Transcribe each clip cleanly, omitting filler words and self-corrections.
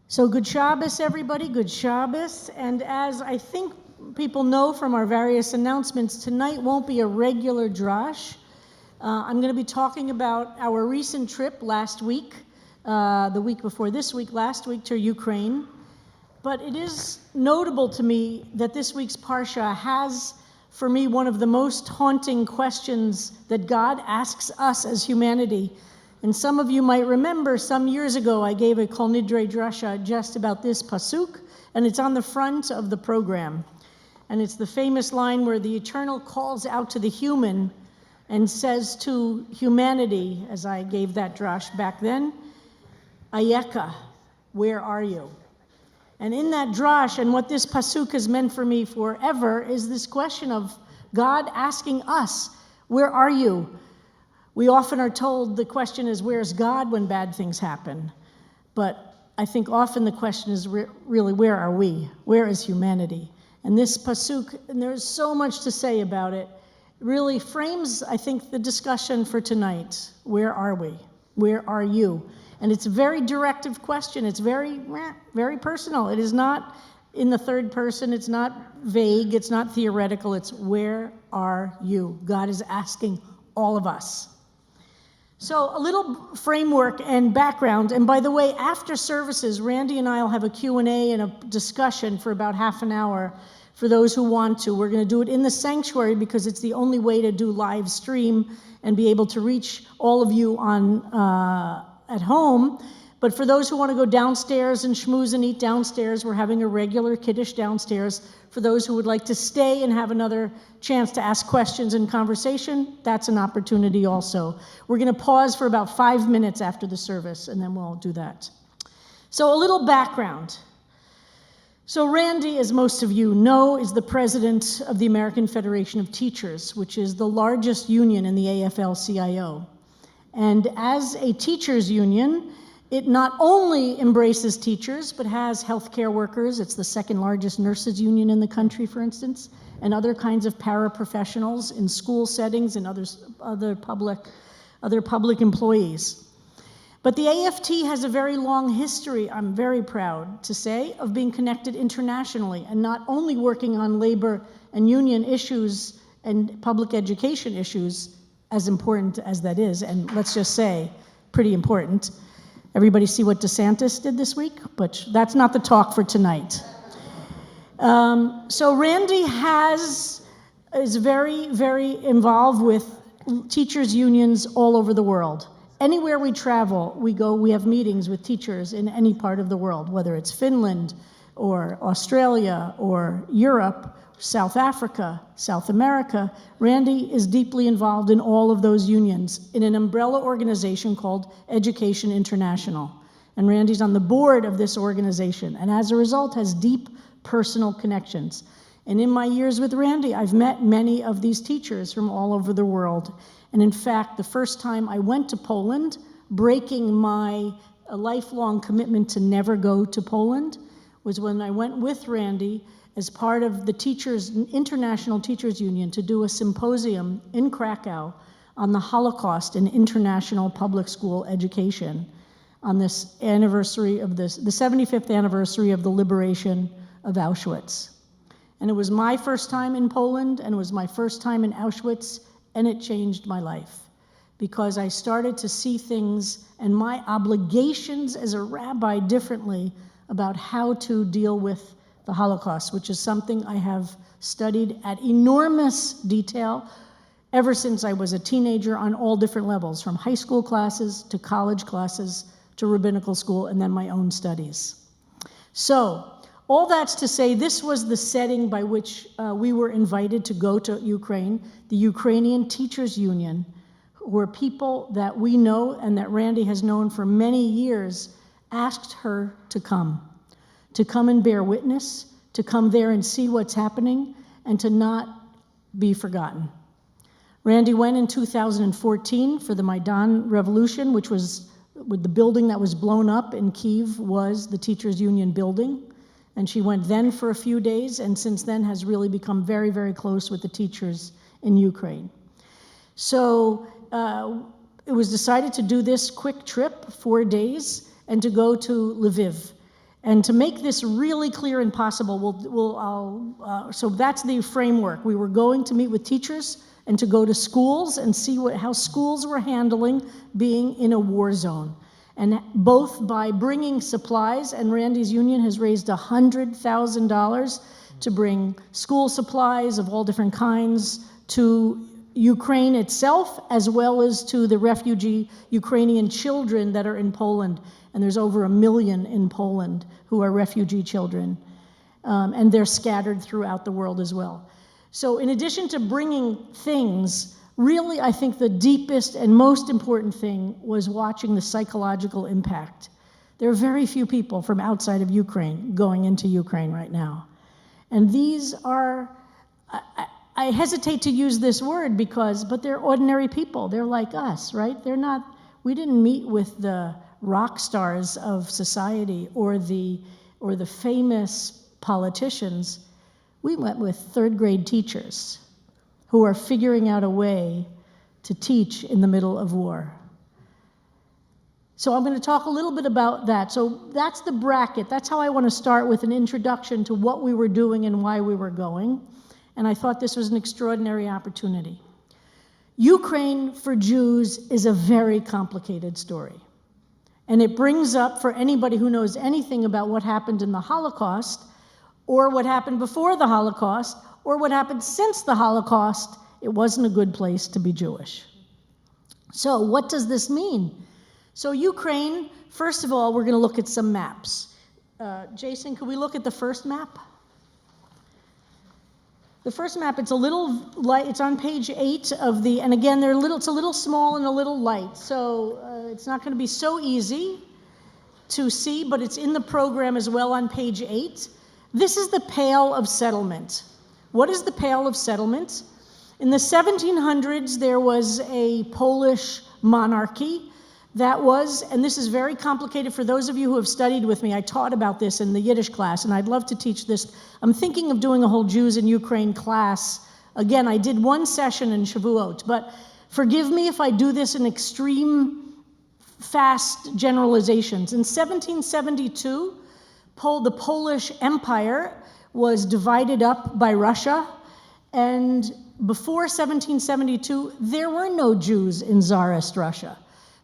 So good Shabbos, everybody, good Shabbos. And as I think people know from our various announcements, tonight won't be a regular drash. I'm going to be talking about our recent trip last week, the week before this week, last week to Ukraine. But it is notable to me that this week's Parsha has, for me, one of the most haunting questions that God asks us as humanity. And some of you might remember some years ago I gave a Kol Nidre drashah just about this pasuk, and it's on the front of the program. And it's the famous line where the Eternal calls out to the human and says to humanity, as I gave that drash back then, Ayeka, where are you? And in that drash, and what this pasuk has meant for me forever, is this question of God asking us, where are you? We often are told the question is, where's God when bad things happen? But I think often the question is really, where are we? Where is humanity? And this pasuk, and there's so much to say about it, really frames, I think, the discussion for tonight. Where are we? Where are you? And it's a very directive question. It's very, very personal. It is not in the third person. It's not vague. It's not theoretical. It's where are you? God is asking all of us. So a little framework and background, and by the way, after services, Randy and I will have a Q&A and a discussion for about half an hour for those who want to. We're going to do it in the sanctuary because it's the only way to do live stream and be able to reach all of you on at home. But for those who want to go downstairs and schmooze and eat downstairs, we're having a regular kiddush downstairs. For those who would like to stay and have another chance to ask questions and conversation, that's an opportunity also. We're going to pause for about 5 minutes after the service, and then we'll do that. So a little background. So Randy, as most of you know, is the president of the American Federation of Teachers, which is the largest union in the AFL-CIO. And as a teachers union, it not only embraces teachers, but has healthcare workers. It's the second largest nurses union in the country, for instance, and other kinds of paraprofessionals in school settings and other public employees. But the AFT has a very long history, I'm very proud to say, of being connected internationally and not only working on labor and union issues and public education issues, as important as that is, and let's just say, pretty important. Everybody see what DeSantis did this week? But that's not the talk for tonight. So Randy is very, very involved with teachers' unions all over the world. Anywhere we travel, we have meetings with teachers in any part of the world, whether it's Finland or Australia or Europe, South Africa, South America. Randy is deeply involved in all of those unions in an umbrella organization called Education International. And Randy's on the board of this organization, and as a result has deep personal connections. And in my years with Randy, I've met many of these teachers from all over the world. And in fact, the first time I went to Poland, breaking my lifelong commitment to never go to Poland, was when I went with Randy as part of the International Teachers Union to do a symposium in Krakow on the Holocaust in international public school education on this anniversary of the 75th anniversary of the liberation of Auschwitz. And it was my first time in Poland, and it was my first time in Auschwitz, and it changed my life because I started to see things and my obligations as a rabbi differently about how to deal with the Holocaust, which is something I have studied at enormous detail ever since I was a teenager on all different levels, from high school classes to college classes to rabbinical school, and then my own studies. So all that's to say, this was the setting by which we were invited to go to Ukraine. The Ukrainian Teachers Union were people that we know and that Randy has known for many years, asked her to come and bear witness, to come there and see what's happening, and to not be forgotten. Randy went in 2014 for the Maidan Revolution, which was with the building that was blown up in Kyiv was the Teachers Union building. And she went then for a few days, and since then has really become very, very close with the teachers in Ukraine. So it was decided to do this quick trip, 4 days, and to go to Lviv. And to make this really clear and possible, so that's the framework. We were going to meet with teachers and to go to schools and see how schools were handling being in a war zone. And both by bringing supplies, and Randy's union has raised $100,000 to bring school supplies of all different kinds to Ukraine itself, as well as to the refugee Ukrainian children that are in Poland. And there's over 1 million in Poland who are refugee children. And they're scattered throughout the world as well. So in addition to bringing things, really I think the deepest and most important thing was watching the psychological impact. There are very few people from outside of Ukraine going into Ukraine right now. And these are, I hesitate to use this word but they're ordinary people. They're like us, right? We didn't meet with the rock stars of society or the famous politicians. We went with third grade teachers who are figuring out a way to teach in the middle of war. So I'm going to talk a little bit about that. So that's the bracket. That's how I want to start, with an introduction to what we were doing and why we were going. And I thought this was an extraordinary opportunity. Ukraine for Jews is a very complicated story. And it brings up, for anybody who knows anything about what happened in the Holocaust, or what happened before the Holocaust, or what happened since the Holocaust, it wasn't a good place to be Jewish. So what does this mean? So Ukraine, first of all, we're going to look at some maps. Jason, could we look at the first map? The first map, it's a little light, it's on page 8 of the, and again, it's a little small and a little light, so it's not going to be so easy to see, but it's in the program as well on page 8. This is the Pale of Settlement. What is the Pale of Settlement? In the 1700s, there was a Polish monarchy that was, and this is very complicated for those of you who have studied with me. I taught about this in the Yiddish class, and I'd love to teach this. I'm thinking of doing a whole Jews in Ukraine class. Again, I did one session in Shavuot, but forgive me if I do this in extreme, fast generalizations. In 1772, the Polish Empire was divided up by Russia, and before 1772, there were no Jews in Tsarist Russia.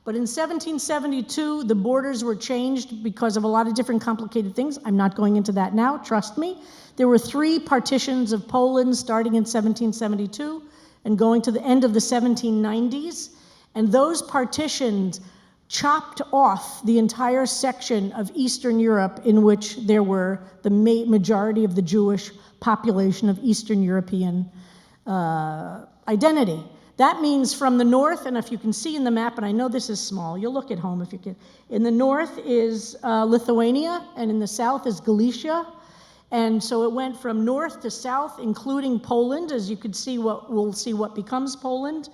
But in 1772, the borders were changed because of a lot of different complicated things. I'm not going into that now, trust me. There were 3 partitions of Poland starting in 1772 and going to the end of the 1790s. And those partitions chopped off the entire section of Eastern Europe in which there were the majority of the Jewish population of Eastern European identity. That means from the north, and if you can see in the map, and I know this is small, you'll look at home if you can. In the north is Lithuania, and in the south is Galicia. And so it went from north to south, including Poland, as you could see we'll see what becomes Poland.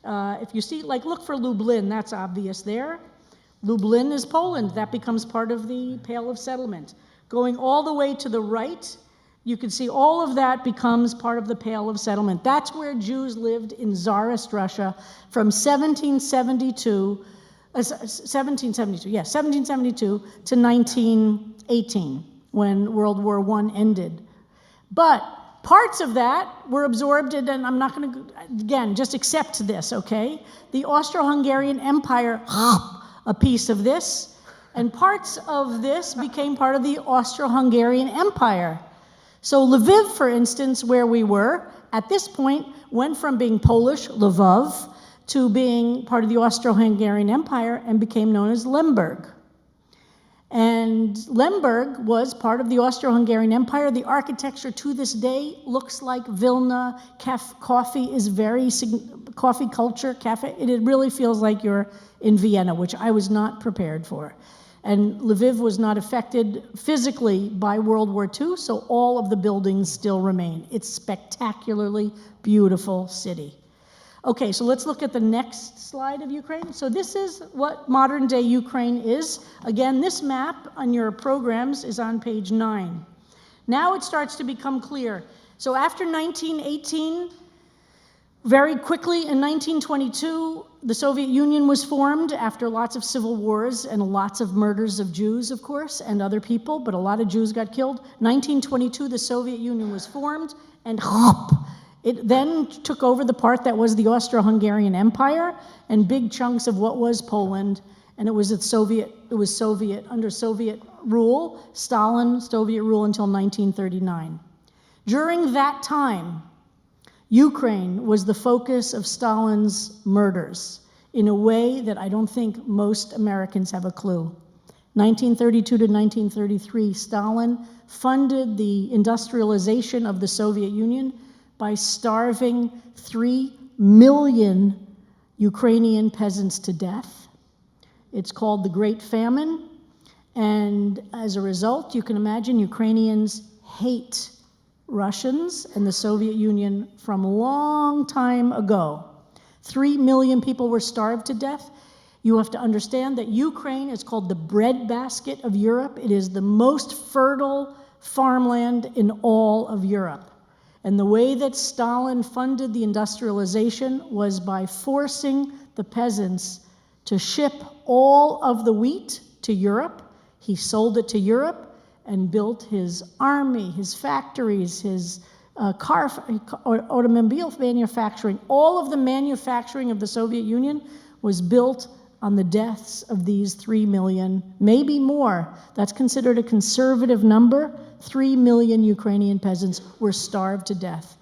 If you see, look for Lublin, that's obvious there. Lublin is Poland, that becomes part of the Pale of Settlement. Going all the way to the right, you can see all of that becomes part of the Pale of Settlement. That's where Jews lived in Tsarist Russia from 1772 to 1918, when World War I ended. But parts of that were absorbed, and I'm not going to, again, just accept this, okay? The Austro-Hungarian Empire, a piece of this, and parts of this became part of the Austro-Hungarian Empire. So Lviv, for instance, where we were, at this point, went from being Polish, Lvov, to being part of the Austro-Hungarian Empire and became known as Lemberg. And Lemberg was part of the Austro-Hungarian Empire. The architecture to this day looks like Vilna. Coffee is coffee culture, cafe. It really feels like you're in Vienna, which I was not prepared for. And Lviv was not affected physically by World War II, so all of the buildings still remain. It's a spectacularly beautiful city. Okay, so let's look at the next slide of Ukraine. So this is what modern day Ukraine is. Again, this map on your programs is on page 9. Now it starts to become clear. So after 1918, Very quickly, in 1922, the Soviet Union was formed after lots of civil wars and lots of murders of Jews, of course, and other people, but a lot of Jews got killed. 1922, the Soviet Union was formed, and it then took over the part that was the Austro-Hungarian Empire and big chunks of what was Poland, and it was under Soviet rule, Stalin, Soviet rule until 1939. During that time, Ukraine was the focus of Stalin's murders in a way that I don't think most Americans have a clue. 1932 to 1933, Stalin funded the industrialization of the Soviet Union by starving 3 million Ukrainian peasants to death. It's called the Great Famine, and as a result, you can imagine Ukrainians hate Russians and the Soviet Union from a long time ago. 3 million people were starved to death. You have to understand that Ukraine is called the breadbasket of Europe. It is the most fertile farmland in all of Europe. And the way that Stalin funded the industrialization was by forcing the peasants to ship all of the wheat to Europe. He sold it to Europe and built his army, his factories, his automobile manufacturing. All of the manufacturing of the Soviet Union was built on the deaths of these 3 million, maybe more. That's considered a conservative number. 3 million Ukrainian peasants were starved to death.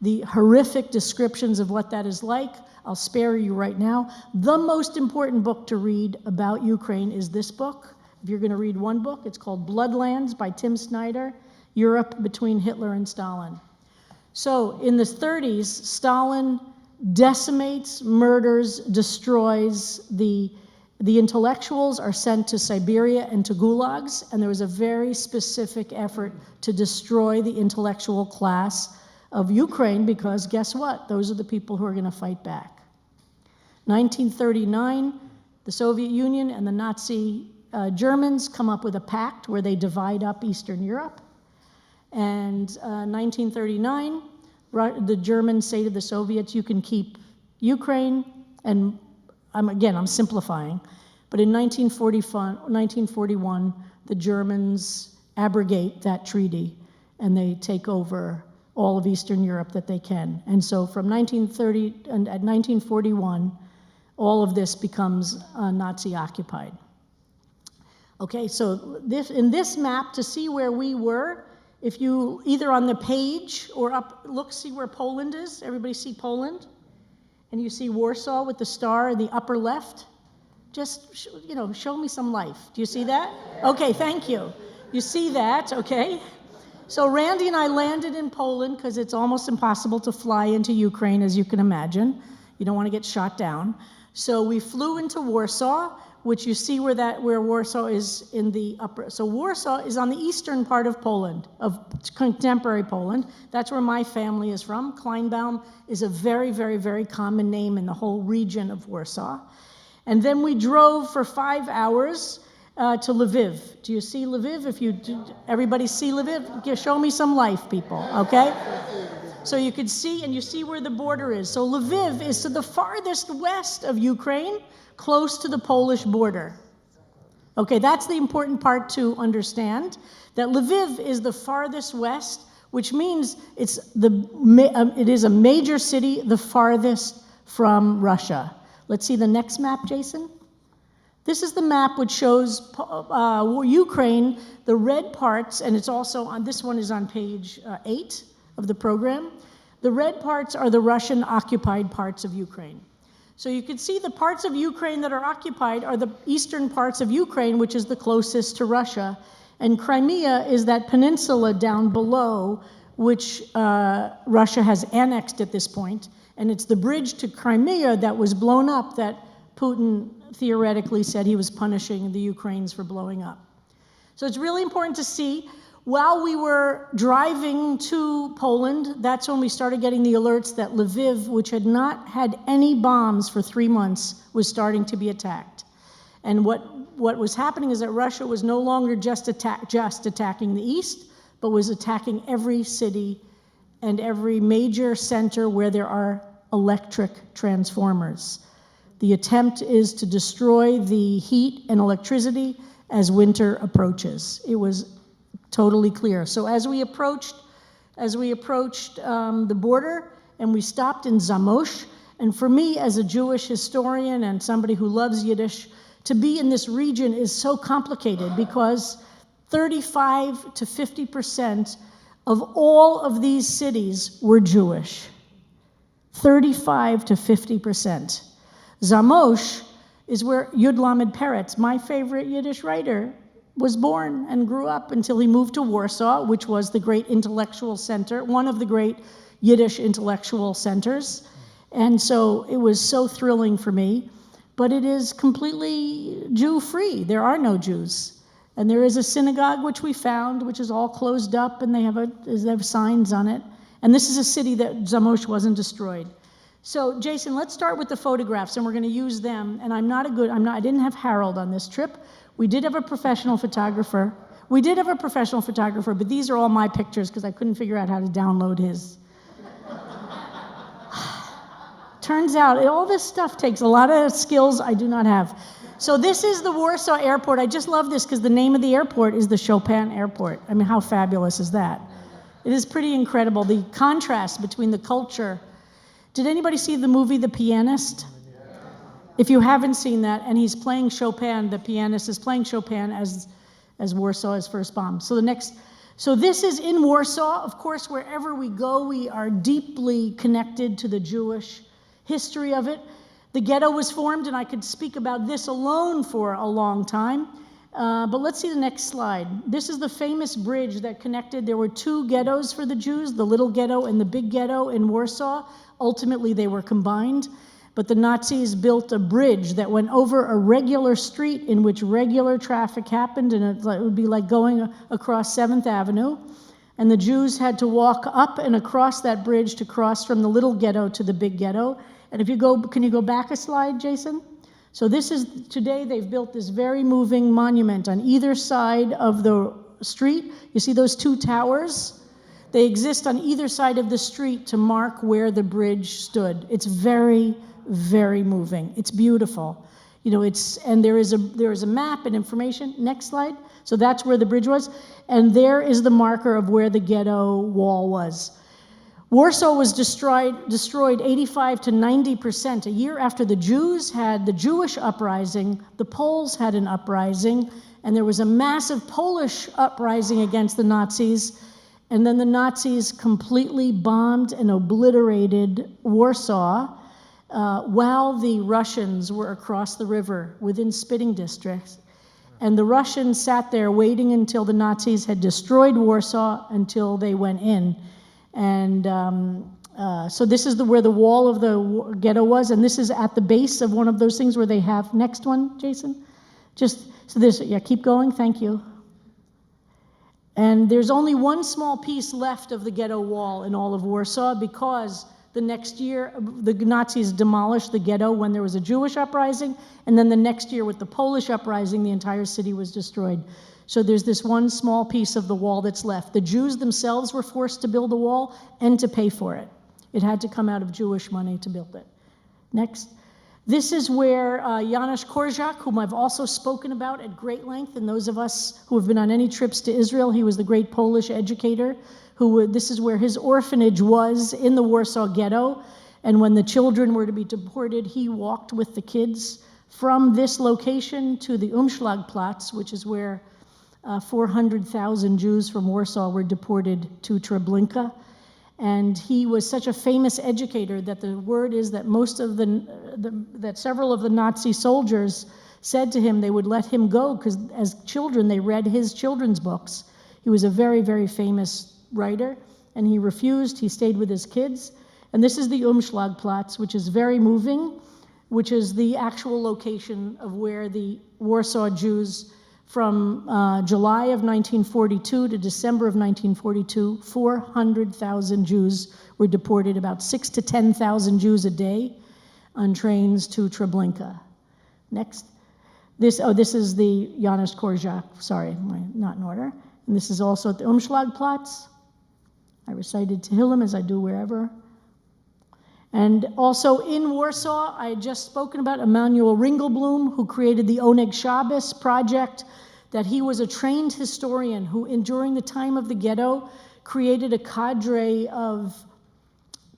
The horrific descriptions of what that is like, I'll spare you right now. The most important book to read about Ukraine is this book. If you're going to read one book, it's called Bloodlands by Tim Snyder, Europe Between Hitler and Stalin. So in the 30s, Stalin decimates, murders, destroys. The intellectuals are sent to Siberia and to gulags, and there was a very specific effort to destroy the intellectual class of Ukraine because guess what? Those are the people who are going to fight back. 1939, the Soviet Union and the Nazi Germans come up with a pact where they divide up Eastern Europe. And 1939, the Germans say to the Soviets, you can keep Ukraine, and I'm simplifying, but in 1941, the Germans abrogate that treaty, and they take over all of Eastern Europe that they can. And so from 1930 and at 1941, all of this becomes Nazi-occupied. Okay, so in this map, to see where we were, if you either on the page or up, look, see where Poland is. Everybody see Poland? And you see Warsaw with the star in the upper left? Just, show me some life. Do you see that? Okay, thank you. You see that, okay? So Randy and I landed in Poland because it's almost impossible to fly into Ukraine, as you can imagine. You don't want to get shot down. So we flew into Warsaw, which you see where Warsaw is in the upper. So Warsaw is on the eastern part of Poland, of contemporary Poland. That's where my family is from. Kleinbaum is a very, very, very common name in the whole region of Warsaw. And then we drove for 5 hours to Lviv. Do you see Lviv? Everybody see Lviv? Show me some life, people, okay? So you could see, and you see where the border is. So Lviv is to the farthest west of Ukraine, close to the Polish border. Okay, that's the important part to understand, that Lviv is the farthest west, which means it is a major city, the farthest from Russia. Let's see the next map, Jason. This is the map which shows Ukraine, the red parts, and it's also on, this one is on page 8 of the program. The red parts are the Russian-occupied parts of Ukraine. So you can see the parts of Ukraine that are occupied are the eastern parts of Ukraine, which is the closest to Russia. And Crimea is that peninsula down below, which Russia has annexed at this point. And it's the bridge to Crimea that was blown up that Putin theoretically said he was punishing the Ukrainians for blowing up. So it's really important to see. While we were driving to Poland, that's when we started getting the alerts that Lviv, which had not had any bombs for 3 months, was starting to be attacked. And what was happening is that Russia was no longer just attacking the east, but was attacking every city and every major center where there are electric transformers. The attempt is to destroy the heat and electricity as winter approaches. It was totally clear. So as we approached the border, and we stopped in Zamość, and for me as a Jewish historian and somebody who loves Yiddish, to be in this region is so complicated because 35 to 50% of all of these cities were Jewish. 35 to 50%. Zamość is where Yud Lamed Peretz, my favorite Yiddish writer, was born and grew up until he moved to Warsaw, which was the great intellectual center, one of the great Yiddish intellectual centers. And so it was so thrilling for me. But it is completely Jew-free. There are no Jews. And there is a synagogue, which we found, which is all closed up, and they have signs on it. And this is a city that Zamość wasn't destroyed. So, Jason, let's start with the photographs, and we're going to use them. And I didn't have Harold on this trip. We did have a professional photographer. But these are all my pictures because I couldn't figure out how to download his. Turns out all this stuff takes a lot of skills I do not have. So this is the Warsaw Airport. I just love this because the name of the airport is the Chopin Airport. I mean, how fabulous is that? It is pretty incredible, the contrast between the culture. Did anybody see the movie The Pianist? If you haven't seen that, and he's playing Chopin, the pianist is playing Chopin as Warsaw is first bombed. So this is in Warsaw. Of course, wherever we go, we are deeply connected to the Jewish history of it. The ghetto was formed, and I could speak about this alone for a long time. But let's see the next slide. This is the famous bridge that connected. There were two ghettos for the Jews, the little ghetto and the big ghetto in Warsaw. Ultimately, they were combined. But the Nazis built a bridge that went over a regular street in which regular traffic happened, and it would be like going across 7th Avenue. And the Jews had to walk up and across that bridge to cross from the little ghetto to the big ghetto. And if you go, can you go back a slide, Jason? So today they've built this very moving monument on either side of the street. You see those two towers? They exist on either side of the street to mark where the bridge stood. It's very, very moving. It's beautiful. You know, and there is a map and information. Next slide. So that's where the bridge was. And there is the marker of where the ghetto wall was. Warsaw was destroyed 85 to 90%. A year after the Jews had the Jewish uprising, the Poles had an uprising, and there was a massive Polish uprising against the Nazis. And then the Nazis completely bombed and obliterated Warsaw while the Russians were across the river within spitting districts. And the Russians sat there waiting until the Nazis had destroyed Warsaw until they went in. And so this is where the wall of the ghetto was, and this is at the base of one of those things where they have, next one, Jason? Keep going, thank you. And there's only one small piece left of the ghetto wall in all of Warsaw because the next year, the Nazis demolished the ghetto when there was a Jewish uprising, and then the next year with the Polish uprising, the entire city was destroyed. So there's this one small piece of the wall that's left. The Jews themselves were forced to build the wall and to pay for it. It had to come out of Jewish money to build it. Next. This is where Janusz Korczak, whom I've also spoken about at great length, and those of us who have been on any trips to Israel, he was the great Polish educator. This is where his orphanage was in the Warsaw ghetto. And when the children were to be deported, he walked with the kids from this location to the Umschlagplatz, which is where 400,000 Jews from Warsaw were deported to Treblinka. And he was such a famous educator that the word is that that several of the Nazi soldiers said to him they would let him go because as children they read his children's books. He was a very, very famous writer, and he refused. He stayed with his kids. And this is the Umschlagplatz, which is very moving, which is the actual location of where the Warsaw Jews from July of 1942 to December of 1942, 400,000 Jews were deported, about 6,000 to 10,000 Jews a day on trains to Treblinka. Next. This is the Janusz Korczak, sorry, not in order. And this is also at the Umschlagplatz. I recited Tehillim as I do wherever. And also in Warsaw, I had just spoken about Emanuel Ringelblum, who created the Oneg Shabbos project, that he was a trained historian who, during the time of the ghetto, created a cadre of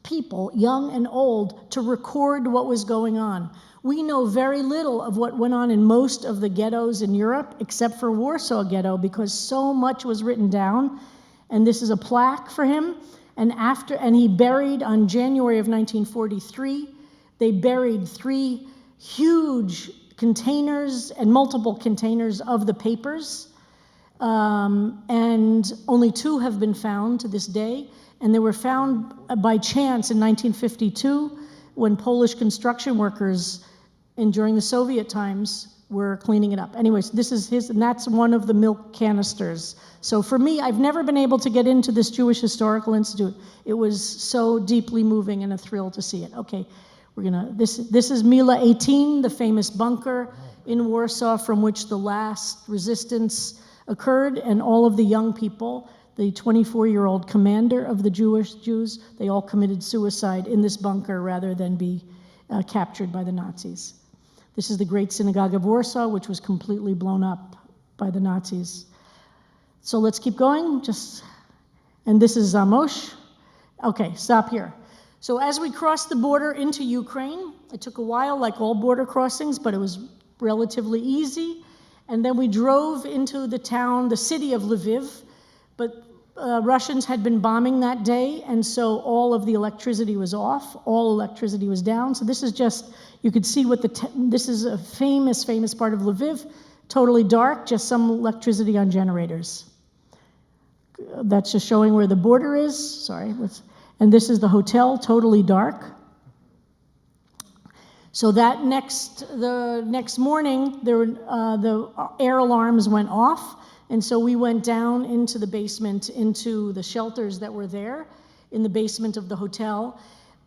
people, young and old, to record what was going on. We know very little of what went on in most of the ghettos in Europe, except for Warsaw Ghetto, because so much was written down. And this is a plaque for him. And he buried on January of 1943, they buried 3 huge containers and multiple containers of the papers. And only 2 have been found to this day. And they were found by chance in 1952 when Polish construction workers, and during the Soviet times, were cleaning it up. Anyways, this is his, and that's one of the milk canisters. So for me, I've never been able to get into this Jewish Historical Institute. It was so deeply moving and a thrill to see it. Okay, this is Mila 18, the famous bunker in Warsaw from which the last resistance occurred, and all of the young people, the 24-year-old commander of the Jews, they all committed suicide in this bunker rather than be captured by the Nazis. This is the Great Synagogue of Warsaw, which was completely blown up by the Nazis. So let's keep going. And this is Zamość. Okay, stop here. So as we crossed the border into Ukraine, it took a while, like all border crossings, but it was relatively easy. And then we drove into the city of Lviv, but Russians had been bombing that day, and so all of the electricity was off, all electricity was down. So this is just, you could see what this is a famous part of Lviv, totally dark, just some electricity on generators. That's just showing where the border is, sorry. And this is the hotel, totally dark. So the next morning, the air alarms went off. And so we went down into the basement, into the shelters that were there in the basement of the hotel.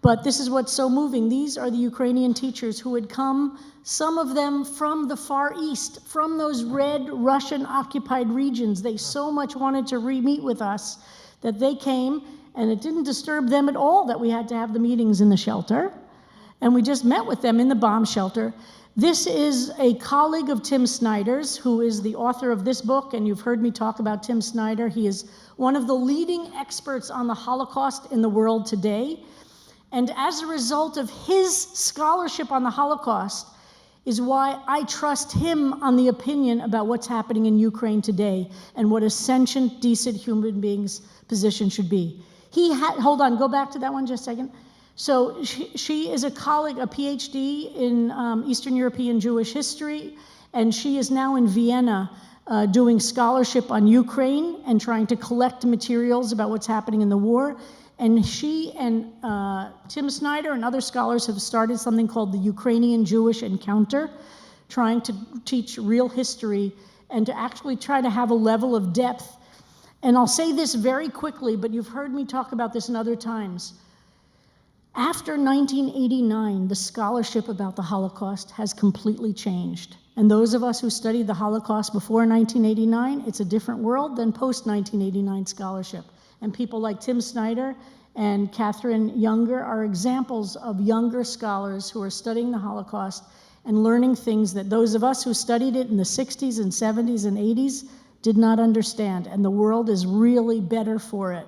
But this is what's so moving. These are the Ukrainian teachers who had come, some of them from the Far East, from those red Russian-occupied regions. They so much wanted to meet with us that they came, and it didn't disturb them at all that we had to have the meetings in the shelter. And we just met with them in the bomb shelter. This is a colleague of Tim Snyder's, who is the author of this book, and you've heard me talk about Tim Snyder. He is one of the leading experts on the Holocaust in the world today. And as a result of his scholarship on the Holocaust is why I trust him on the opinion about what's happening in Ukraine today and what a sentient, decent human being's position should be. Hold on, go back to that one just a second. So she is a colleague, a PhD in Eastern European Jewish history, and she is now in Vienna doing scholarship on Ukraine and trying to collect materials about what's happening in the war. And she and Tim Snyder and other scholars have started something called the Ukrainian Jewish Encounter, trying to teach real history and to actually try to have a level of depth. And I'll say this very quickly, but you've heard me talk about this in other times. After 1989, the scholarship about the Holocaust has completely changed. And those of us who studied the Holocaust before 1989, it's a different world than post-1989 scholarship. And people like Tim Snyder and Catherine Younger are examples of younger scholars who are studying the Holocaust and learning things that those of us who studied it in the 60s and 70s and 80s did not understand. And the world is really better for it.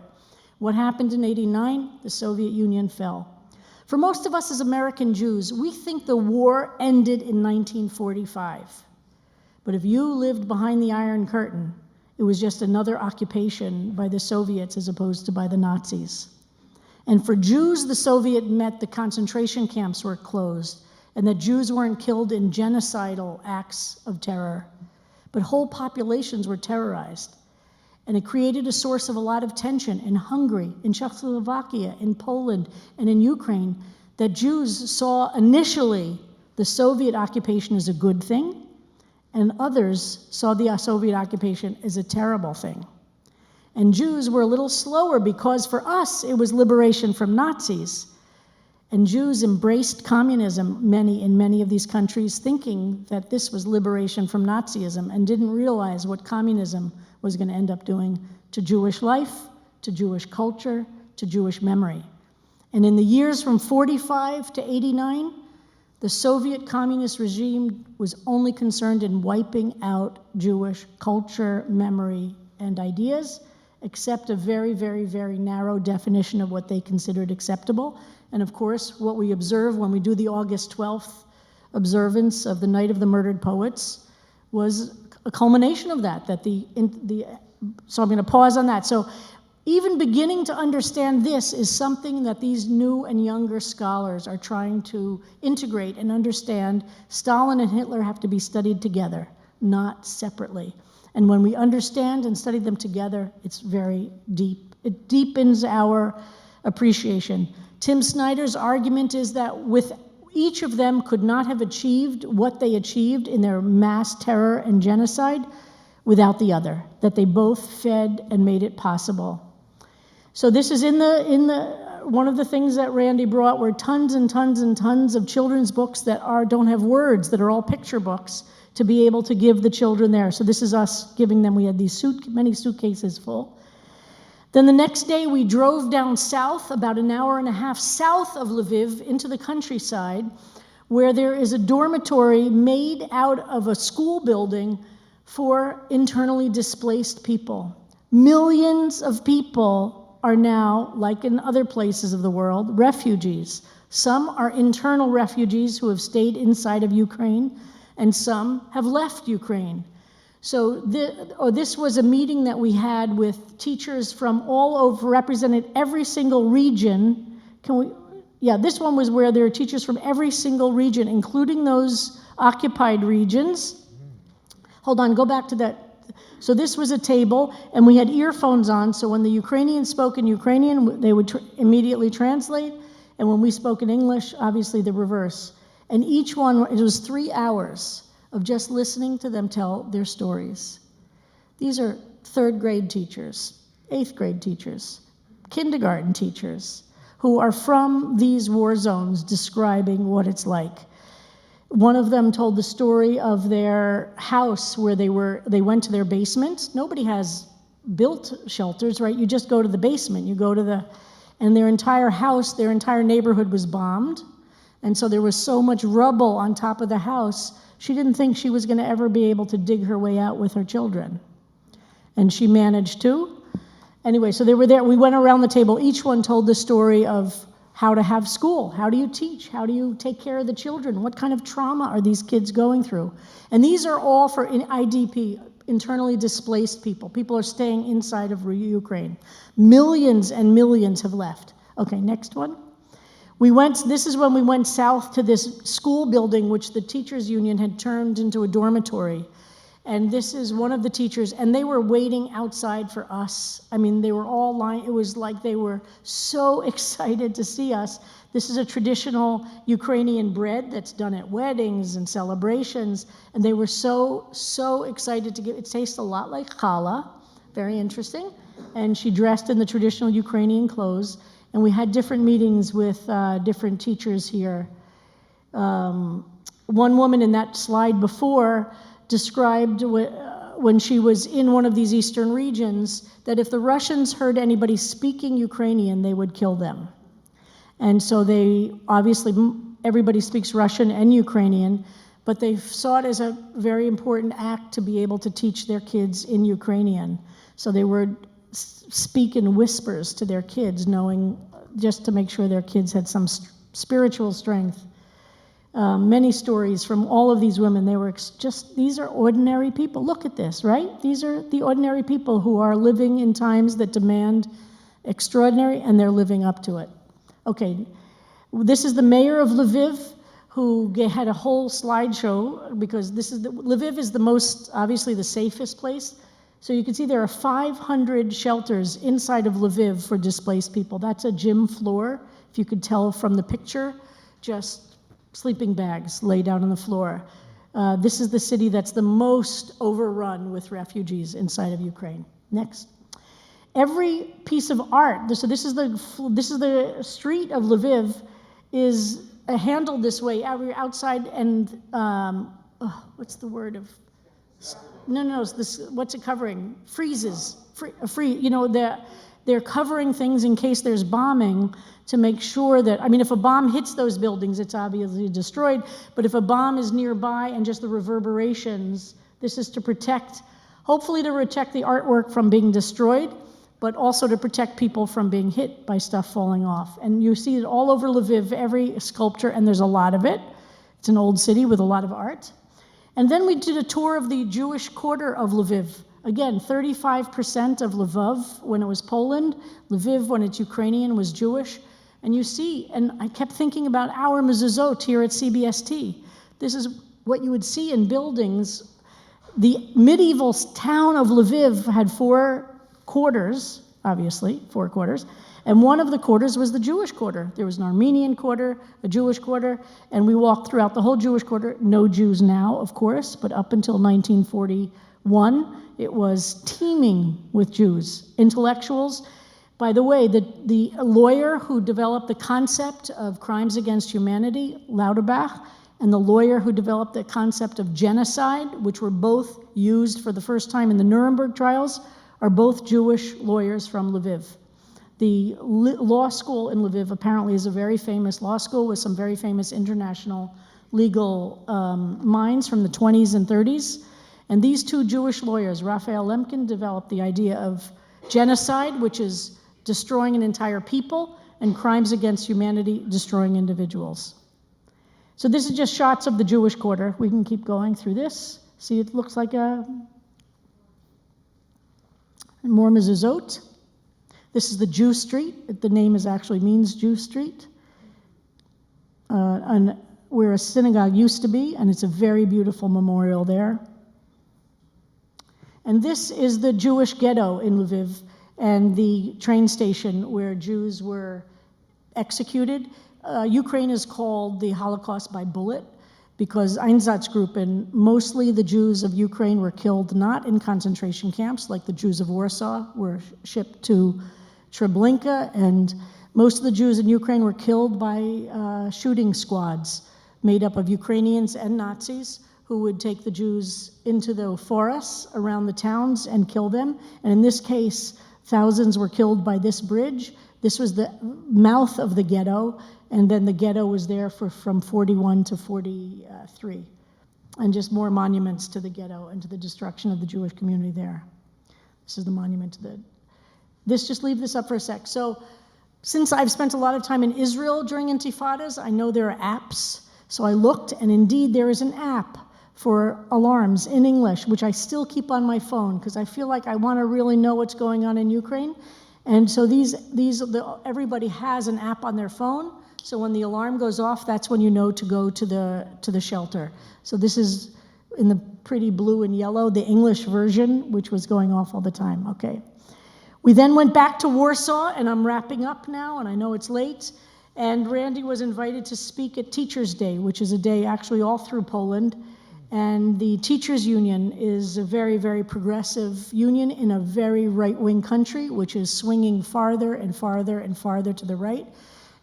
What happened in '89? The Soviet Union fell. For most of us as American Jews, we think the war ended in 1945. But if you lived behind the Iron Curtain, it was just another occupation by the Soviets as opposed to by the Nazis. And for Jews, the Soviet meant the concentration camps were closed and that Jews weren't killed in genocidal acts of terror, but whole populations were terrorized. And it created a source of a lot of tension in Hungary, in Czechoslovakia, in Poland, and in Ukraine, that Jews saw initially the Soviet occupation as a good thing, and others saw the Soviet occupation as a terrible thing. And Jews were a little slower because for us it was liberation from Nazis. And Jews embraced communism, in many of these countries, thinking that this was liberation from Nazism, and didn't realize what communism was going to end up doing to Jewish life, to Jewish culture, to Jewish memory. And in the years from 45 to 89, the Soviet communist regime was only concerned in wiping out Jewish culture, memory, and ideas, except a very, very, very narrow definition of what they considered acceptable. And of course, what we observe when we do the August 12th observance of the Night of the Murdered Poets was a culmination of that, so I'm going to pause on that. So even beginning to understand this is something that these new and younger scholars are trying to integrate and understand. Stalin and Hitler have to be studied together, not separately. And when we understand and study them together, it's very deep. It deepens our appreciation. Tim Snyder's argument is that with each of them could not have achieved what they achieved in their mass terror and genocide without the other, that they both fed and made it possible. So this is in the one of the things that Randy brought were tons and tons and tons of children's books that don't have words, that are all picture books, to be able to give the children there. So this is us giving them. We had these many suitcases full. Then the next day we drove down south, about an hour and a half south of Lviv, into the countryside, where there is a dormitory made out of a school building for internally displaced people. Millions of people are now, like in other places of the world, refugees. Some are internal refugees who have stayed inside of Ukraine, and some have left Ukraine. So this was a meeting that we had with teachers from all over, represented every single region. This one was where there are teachers from every single region, including those occupied regions. Hold on, go back to that. So this was a table, and we had earphones on, so when the Ukrainians spoke in Ukrainian, they would immediately translate, and when we spoke in English, obviously the reverse. And each one, it was 3 hours of just listening to them tell their stories. These are 3rd grade teachers, 8th grade teachers, kindergarten teachers, who are from these war zones describing what it's like. One of them told the story of their house where they went to their basement. Nobody has built shelters, right? You just go to the basement. And their entire house, their entire neighborhood was bombed. And so there was so much rubble on top of the house, she didn't think she was going to ever be able to dig her way out with her children. And she managed to. Anyway, so they were there. We went around the table. Each one told the story of how to have school. How do you teach? How do you take care of the children? What kind of trauma are these kids going through? And these are all for IDP, internally displaced people. People are staying inside of Ukraine. Millions and millions have left. Okay, next one. This is when we went south to this school building, which the teachers union had turned into a dormitory. And this is one of the teachers, and they were waiting outside for us. I mean, they were all lying. It was like they were so excited to see us. This is a traditional Ukrainian bread that's done at weddings and celebrations. And they were so excited to get it. Tastes a lot like challah, very interesting. And she dressed in the traditional Ukrainian clothes. And we had different meetings with different teachers here. One woman in that slide before described when she was in one of these eastern regions that if the Russians heard anybody speaking Ukrainian, they would kill them. And so everybody speaks Russian and Ukrainian, but they saw it as a very important act to be able to teach their kids in Ukrainian. So they would speak in whispers to their kids, knowing just to make sure their kids had some spiritual strength. Many stories from all of these women. These are ordinary people. Look at this, right? These are the ordinary people who are living in times that demand extraordinary, and they're living up to it. Okay, this is the mayor of Lviv, who had a whole slideshow, because Lviv is the most, obviously the safest place. So you can see there are 500 shelters inside of Lviv for displaced people. That's a gym floor, if you could tell from the picture, just sleeping bags laid out on the floor. This is the city that's the most overrun with refugees inside of Ukraine. Next. Every piece of art, so this is the street of Lviv, is handled this way. Outside and, what's the word of? No, what's it covering? Freezes. They're covering things in case there's bombing to make sure that, I mean, if a bomb hits those buildings, it's obviously destroyed, but if a bomb is nearby and just the reverberations, this is to protect, hopefully to protect the artwork from being destroyed, but also to protect people from being hit by stuff falling off. And you see it all over Lviv, every sculpture, and there's a lot of it. It's an old city with a lot of art. And then we did a tour of the Jewish quarter of Lviv. Again, 35% of Lvov when it was Poland, Lviv when it's Ukrainian was Jewish. And you see, and I kept thinking about our mezuzot here at CBST. This is what you would see in buildings. The medieval town of Lviv had 4 quarters, obviously, 4 quarters, and one of the quarters was the Jewish quarter. There was an Armenian quarter, a Jewish quarter, and we walked throughout the whole Jewish quarter. No Jews now, of course, but up until 1941, it was teeming with Jews, intellectuals. By the way, the lawyer who developed the concept of crimes against humanity, Lauterbach, and the lawyer who developed the concept of genocide, which were both used for the first time in the Nuremberg trials, are both Jewish lawyers from Lviv. The law school in Lviv apparently is a very famous law school with some very famous international legal minds from the 20s and 30s. And these 2 Jewish lawyers, Raphael Lemkin, developed the idea of genocide, which is destroying an entire people, and crimes against humanity, destroying individuals. So this is just shots of the Jewish quarter. We can keep going through this. See, it looks like a more mezuzot. This is the Jew Street. The name actually means Jew Street, and where a synagogue used to be, and it's a very beautiful memorial there. And this is the Jewish ghetto in Lviv and the train station where Jews were executed. Ukraine is called the Holocaust by bullet because Einsatzgruppen, mostly the Jews of Ukraine were killed not in concentration camps like the Jews of Warsaw were shipped to Treblinka, and most of the Jews in Ukraine were killed by shooting squads made up of Ukrainians and Nazis who would take the Jews into the forests around the towns and kill them. And in this case, thousands were killed by this bridge. This was the mouth of the ghetto, and then the ghetto was there from 41 to 43. And just more monuments to the ghetto and to the destruction of the Jewish community there. This is the monument to just leave this up for a sec. So since I've spent a lot of time in Israel during intifadas, I know there are apps. So I looked, and indeed there is an app for alarms in English, which I still keep on my phone because I feel like I want to really know what's going on in Ukraine. And so everybody has an app on their phone. So when the alarm goes off, that's when you know to go to the shelter. So this is in the pretty blue and yellow, the English version, which was going off all the time. Okay. We then went back to Warsaw, and I'm wrapping up now, and I know it's late. And Randy was invited to speak at Teachers' Day, which is a day actually all through Poland. And the teachers' union is a very, very progressive union in a very right-wing country, which is swinging farther and farther and farther to the right.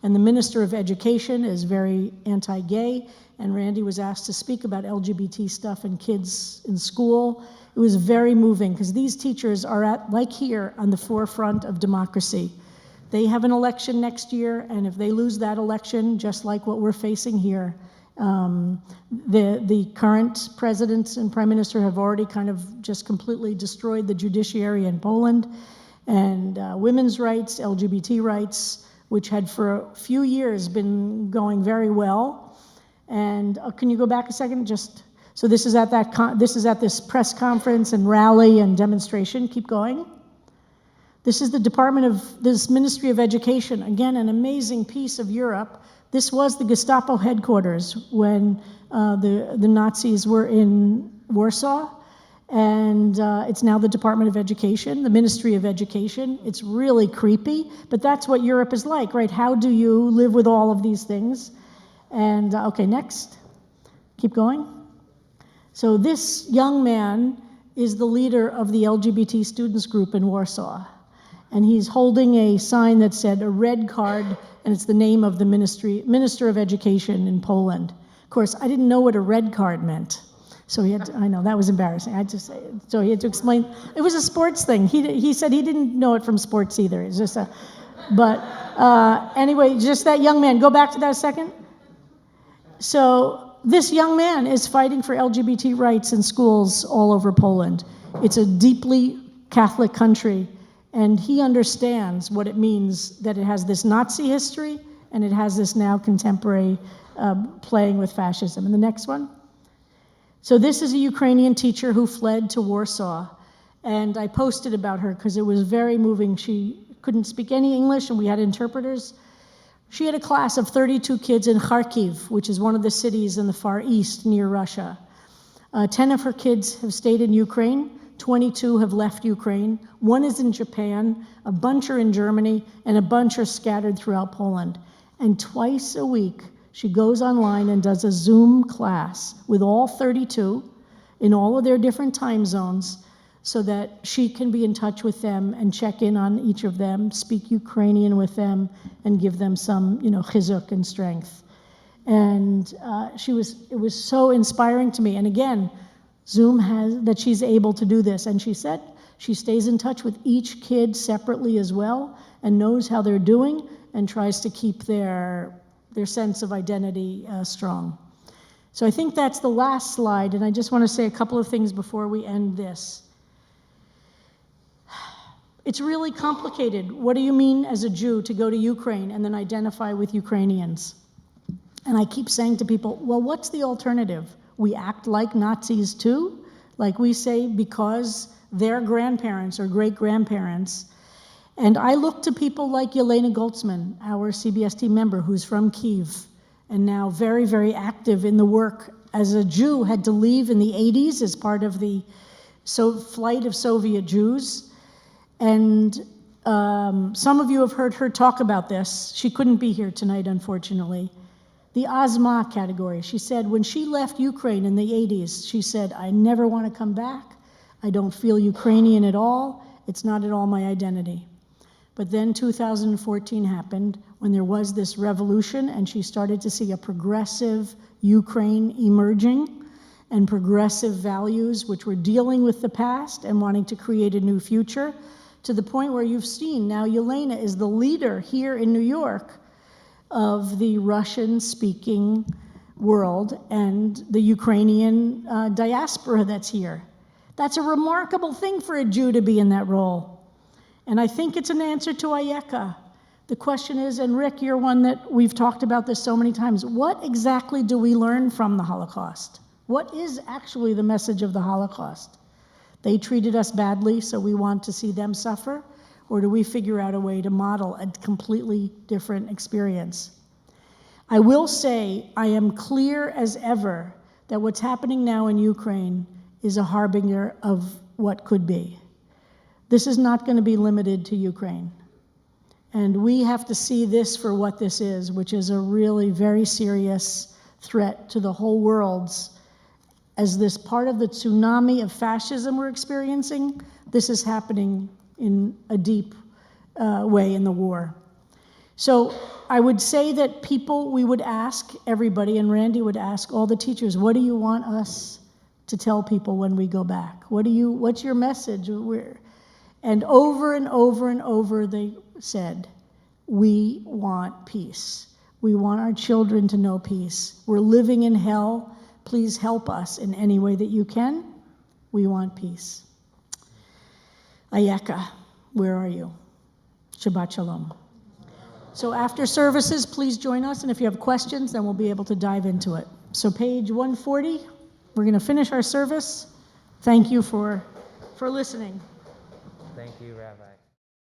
And the Minister of Education is very anti-gay, and Randy was asked to speak about LGBT stuff and kids in school. It was very moving, because these teachers are like here, on the forefront of democracy. They have an election next year, and if they lose that election, just like what we're facing here, the current president and prime minister have already kind of just completely destroyed the judiciary in Poland, and women's rights, LGBT rights, which had for a few years been going very well. And can you go back a second? So this is at this press conference and rally and demonstration. Keep going. This is this Ministry of Education, again, an amazing piece of Europe. This was the Gestapo headquarters when the Nazis were in Warsaw, and it's now the Department of Education, the Ministry of Education. It's really creepy, but that's what Europe is like, right? How do you live with all of these things? And okay, next. Keep going. So this young man is the leader of the LGBT students group in Warsaw. And he's holding a sign that said a red card, and it's the name of the Minister of Education in Poland. Of course, I didn't know what a red card meant. So he had to, I know, that was embarrassing. So he had to explain. It was a sports thing. He said he didn't know it from sports either. It's just anyway, just that young man. Go back to that a second. So this young man is fighting for LGBT rights in schools all over Poland. It's a deeply Catholic country, and he understands what it means that it has this Nazi history and it has this now contemporary playing with fascism. And the next one. So this is a Ukrainian teacher who fled to Warsaw, and I posted about her because it was very moving. She couldn't speak any English, and we had interpreters. She had a class of 32 kids in Kharkiv, which is one of the cities in the Far East near Russia. 10 of her kids have stayed in Ukraine, 22 have left Ukraine, 1 is in Japan, a bunch are in Germany, and a bunch are scattered throughout Poland. And twice a week, she goes online and does a Zoom class with all 32 in all of their different time zones so that she can be in touch with them and check in on each of them, speak Ukrainian with them, and give them some, chizuk and strength. And it was so inspiring to me. And again, Zoom has that she's able to do this. And she said she stays in touch with each kid separately as well and knows how they're doing and tries to keep their sense of identity strong. So I think that's the last slide, and I just want to say a couple of things before we end this. It's really complicated. What do you mean as a Jew to go to Ukraine and then identify with Ukrainians? And I keep saying to people, well, what's the alternative? We act like Nazis too? Like we say because their grandparents or great-grandparents. And I look to people like Yelena Goltzman, our CBST member, who's from Kyiv, and now very, very active in the work as a Jew, had to leave in the 80s as part of the flight of Soviet Jews. And some of you have heard her talk about this. She couldn't be here tonight, unfortunately. The Azma category. She said when she left Ukraine in the 80s, she said, I never want to come back. I don't feel Ukrainian at all. It's not at all my identity. But then 2014 happened when there was this revolution and she started to see a progressive Ukraine emerging and progressive values which were dealing with the past and wanting to create a new future, to the point where you've seen now Yelena is the leader here in New York of the Russian-speaking world and the Ukrainian diaspora that's here. That's a remarkable thing for a Jew to be in that role. And I think it's an answer to Ayeka. The question is, and Rick, you're one that we've talked about this so many times, what exactly do we learn from the Holocaust? What is actually the message of the Holocaust? They treated us badly, so we want to see them suffer? Or do we figure out a way to model a completely different experience? I will say I am clear as ever that what's happening now in Ukraine is a harbinger of what could be. This is not going to be limited to Ukraine. And we have to see this for what this is, which is a really very serious threat to the whole world. As this part of the tsunami of fascism we're experiencing, this is happening in a deep way in the war. So I would say that we would ask everybody, and Randy would ask all the teachers, what do you want us to tell people when we go back? What's your message? And over and over and over they said, we want peace. We want our children to know peace. We're living in hell. Please help us in any way that you can. We want peace. Ayeka, where are you? Shabbat Shalom. So after services, please join us, and if you have questions, then we'll be able to dive into it. So page 140, we're going to finish our service. Thank you for listening. Thank you, Rabbi.